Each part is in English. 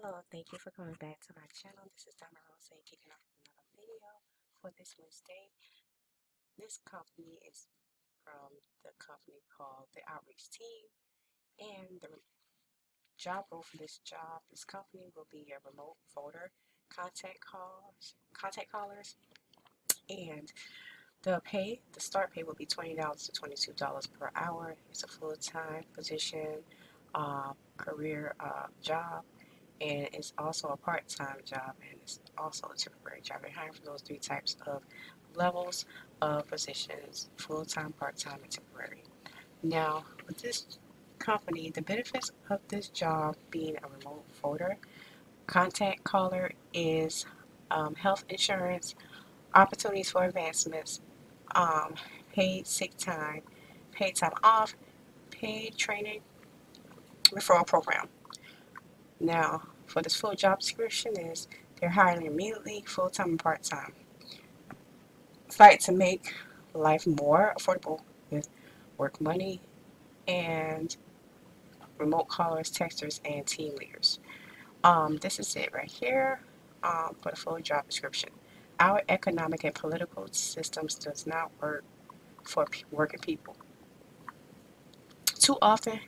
Hello, thank you for coming back to my channel. This is Dama Rose kicking off another video for this Wednesday. This company is from the company called the Outreach Team, and the job role for this company will be a remote voter contact callers, and the start pay will be $20 to $22 per hour. It's a full-time position, career job. And it's also a part-time job, and it's also a temporary job. They're hiring for those three types of levels of positions: full-time, part-time, and temporary. Now, with this company, the benefits of this job being a remote voter contact caller is health insurance, opportunities for advancements, um, paid sick time, paid time off, paid training, referral program. Now, for this full job description is they're hiring immediately, full-time and part-time. Fight to make life more affordable with work money and remote callers, texters, and team leaders. This is it right here for the full job description. Our economic and political systems does not work for working people. Too often,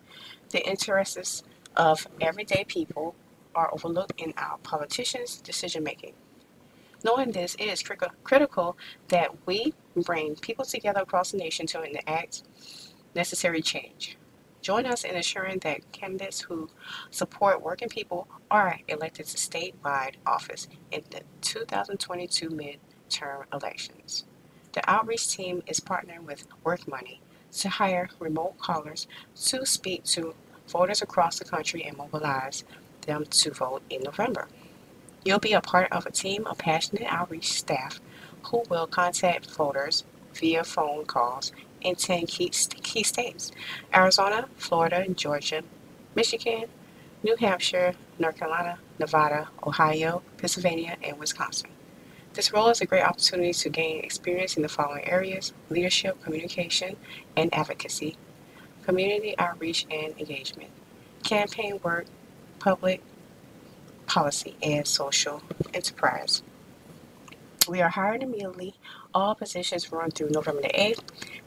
the interests of everyday people are overlooked in our politicians' decision making. Knowing this, it is critical that we bring people together across the nation to enact necessary change. Join us in ensuring that candidates who support working people are elected to statewide office in the 2022 midterm elections. The outreach team is partnering with Work Money to hire remote callers to speak to voters across the country and mobilize them to vote in November. You'll be a part of a team of passionate outreach staff who will contact voters via phone calls in 10 key states: Arizona, Florida, Georgia, Michigan, New Hampshire, North Carolina, Nevada, Ohio, Pennsylvania, and Wisconsin. This role is a great opportunity to gain experience in the following areas: leadership, communication, and advocacy, community outreach and engagement, campaign work, public policy, and social enterprise. We are hiring immediately. All positions run through November the 8th,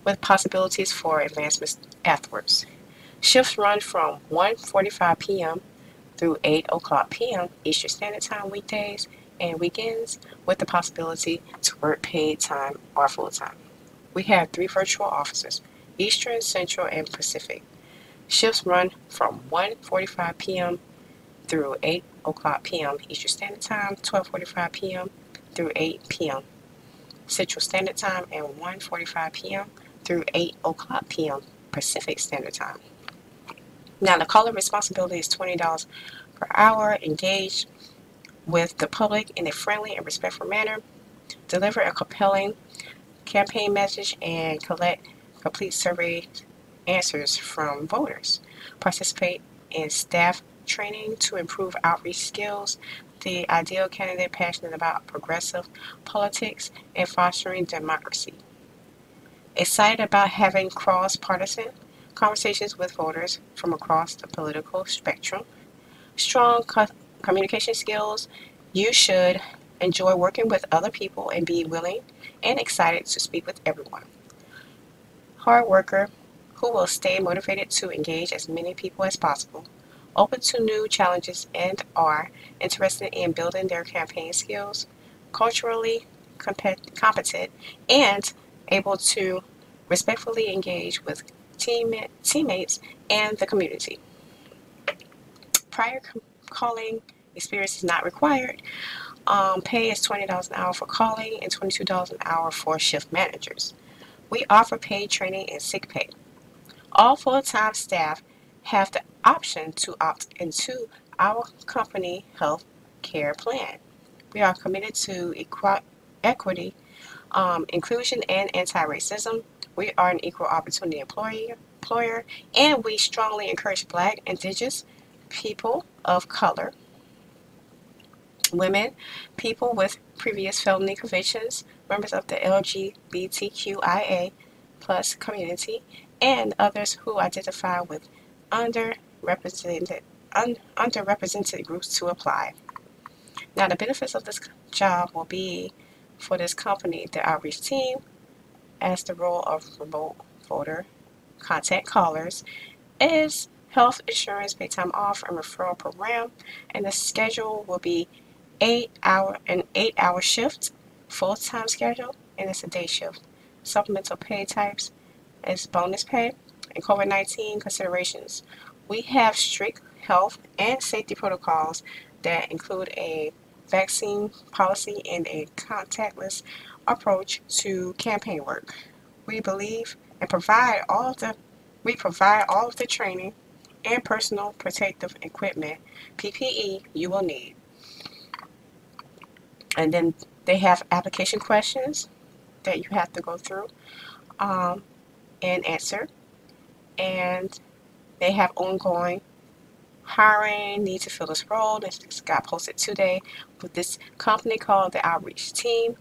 with possibilities for advancements afterwards. Shifts run from 1:45 p.m. through 8 o'clock p.m. Eastern Standard Time weekdays and weekends, with the possibility to work paid time or full time. We have three virtual offices: Eastern, Central, and Pacific. Shifts run from 1:45 p.m. through 8 o'clock p.m. Eastern Standard Time, 12:45 p.m. through 8 p.m. Central Standard Time, and 1:45 p.m. through 8 o'clock p.m. Pacific Standard Time. Now, the caller responsibility is $20 per hour. Engage with the public in a friendly and respectful manner. Deliver a compelling campaign message and collect complete survey answers from voters. Participate in staff training to improve outreach skills. The ideal candidate passionate about progressive politics and fostering democracy. Excited about having cross-partisan conversations with voters from across the political spectrum. Strong communication skills. You should enjoy working with other people and be willing and excited to speak with everyone. Hard worker who will stay motivated to engage as many people as possible. Open to new challenges and are interested in building their campaign skills. Culturally competent and able to respectfully engage with teammates and the community. Prior calling experience is not required. Pay is $20 an hour for calling and $22 an hour for shift managers. We offer paid training and sick pay. All full-time staff have the option to opt into our company health care plan. We are committed to equity, inclusion, and anti-racism. We are an equal opportunity employer, and we strongly encourage Black, Indigenous, people of color, women, people with previous felony convictions, members of the LGBTQIA plus community, and others who identify with underrepresented underrepresented groups to apply. Now, the benefits of this job will be for this company, the outreach team, as the role of remote voter contact callers, is health insurance, paid time off, and referral program, and the schedule will be 8 hour shift, full-time schedule, and it's a day shift. Supplemental pay types is bonus pay and COVID-19 considerations. We have strict health and safety protocols that include a vaccine policy and a contactless approach to campaign work. We believe and provide all of the training and personal protective equipment, PPE, you will need. And then they have application questions that you have to go through um, and answer. And they have ongoing hiring, need to fill this role. This got posted today with this company called the Outreach Team.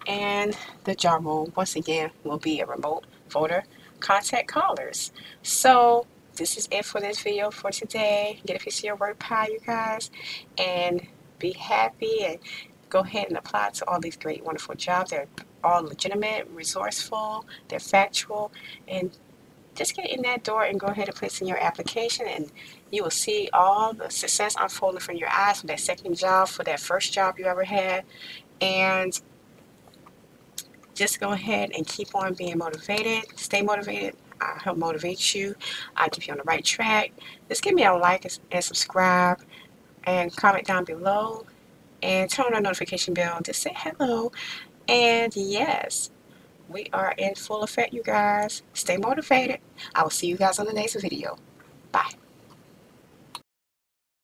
And the job role, once again, will be a remote voter contact callers. So this is it for this video for today. Get a piece of your work pie, you guys, and be happy and go ahead and apply to all these great, wonderful jobs. They're all legitimate, resourceful, they're factual, and just get in that door and go ahead and place in your application, and you will see all the success unfolding from your eyes for that second job, for that first job you ever had. And just go ahead and keep on being motivated. Stay motivated. I help motivate you. I keep you on the right track. Just give me a like and subscribe and comment down below and turn on the notification bell. Just say hello. And yes, we are in full effect, you guys. Stay motivated. I will see you guys on the next video. Bye.